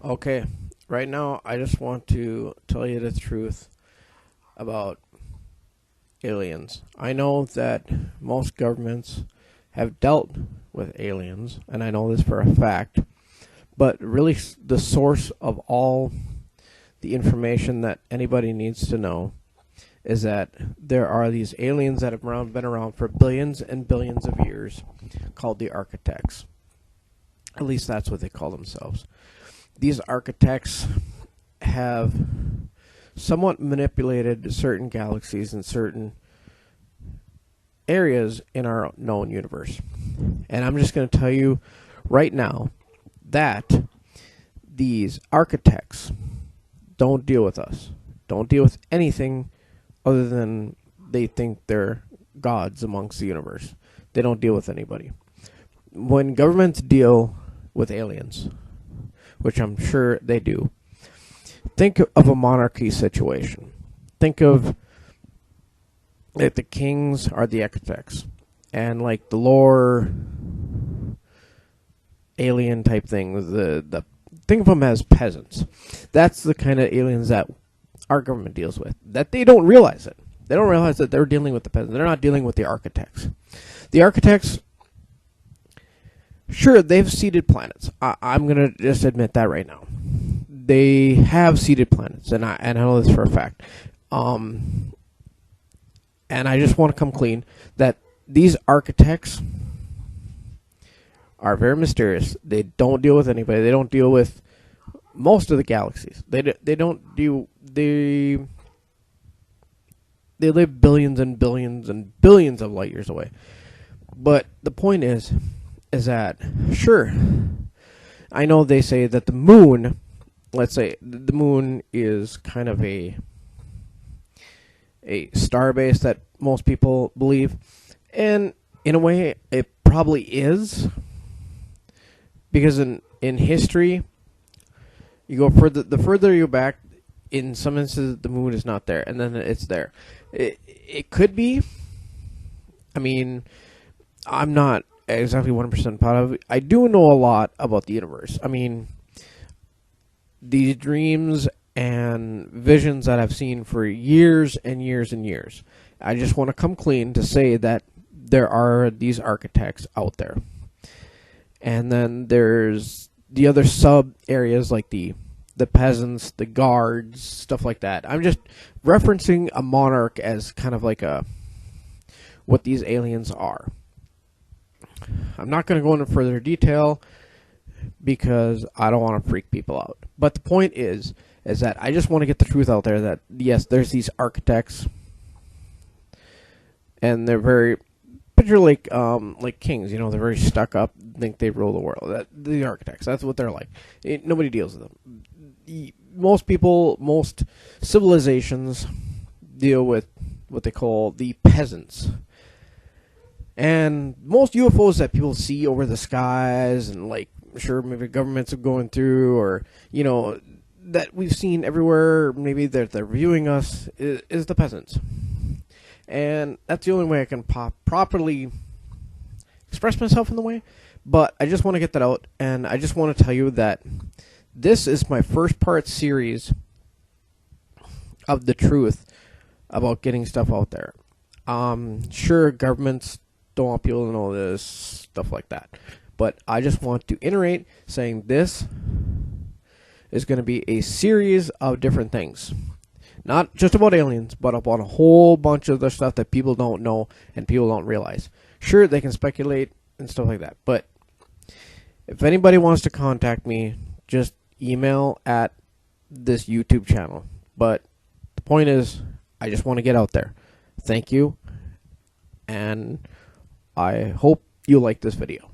Okay, right now I just want to tell you the truth about aliens. I know that most governments have dealt with aliens, and I know this for a fact, but really the source of all the information that anybody needs to know is that there are these aliens that have been around for billions and billions of years called the architects. At least that's what they call themselves. These architects have somewhat manipulated certain galaxies and certain areas in our known universe. And I'm just going to tell you right now that these architects don't deal with us, don't deal with anything other than they think they're gods amongst the universe. They don't deal with anybody. When governments deal with aliens, which I'm sure they do, think of a monarchy situation. Think of like the kings are the architects, and like the lower alien type things, the think of them as peasants. That's the kind of aliens that our government deals with. That they don't realize it. They don't realize that they're dealing with the peasants. They're not dealing with the architects. The architects, sure, they've seeded planets. I'm gonna just admit that right now. They have seeded planets, and I know this for a fact. And I just want to come clean that these architects are very mysterious. They don't deal with anybody. They don't deal with most of the galaxies. They don't do they live billions and billions and billions of light years away. But the point is that sure, I know they say that the moon, let's say the moon is kind of a star base that most people believe, and in a way it probably is, because in history you go further, the further you back, in some instances the moon is not there, and then it's there. It could be. I mean, I'm not exactly 100% positive. I do know a lot about the universe. I mean, these dreams and visions that I've seen for years and years and years. I just want to come clean to say that there are these architects out there. And then there's the other sub areas like the peasants, the guards, stuff like that. I'm just referencing a monarch as kind of like what these aliens are. I'm not going to go into further detail because I don't want to freak people out. But the point is that I just want to get the truth out there that yes, there's these architects, and they're very picture like kings. You know, they're very stuck up, think they rule the world. The architects, that's what they're like. Nobody deals with them. Most people, most civilizations deal with what they call the peasants. And most UFOs that people see over the skies, and like, sure, maybe governments are going through, or, you know, that we've seen everywhere, maybe they're viewing us, is the peasants. And that's the only way I can properly express myself in the way. But I just want to get that out, and I just want to tell you that this is my first part series of the truth about getting stuff out there. Sure, governments don't want people to know this, stuff like that. But I just want to iterate saying this is going to be a series of different things. Not just about aliens, but about a whole bunch of the stuff that people don't know and people don't realize. Sure, they can speculate and stuff like that. But if anybody wants to contact me, just email at this YouTube channel. But the point is, I just want to get out there. Thank you. And I hope you like this video.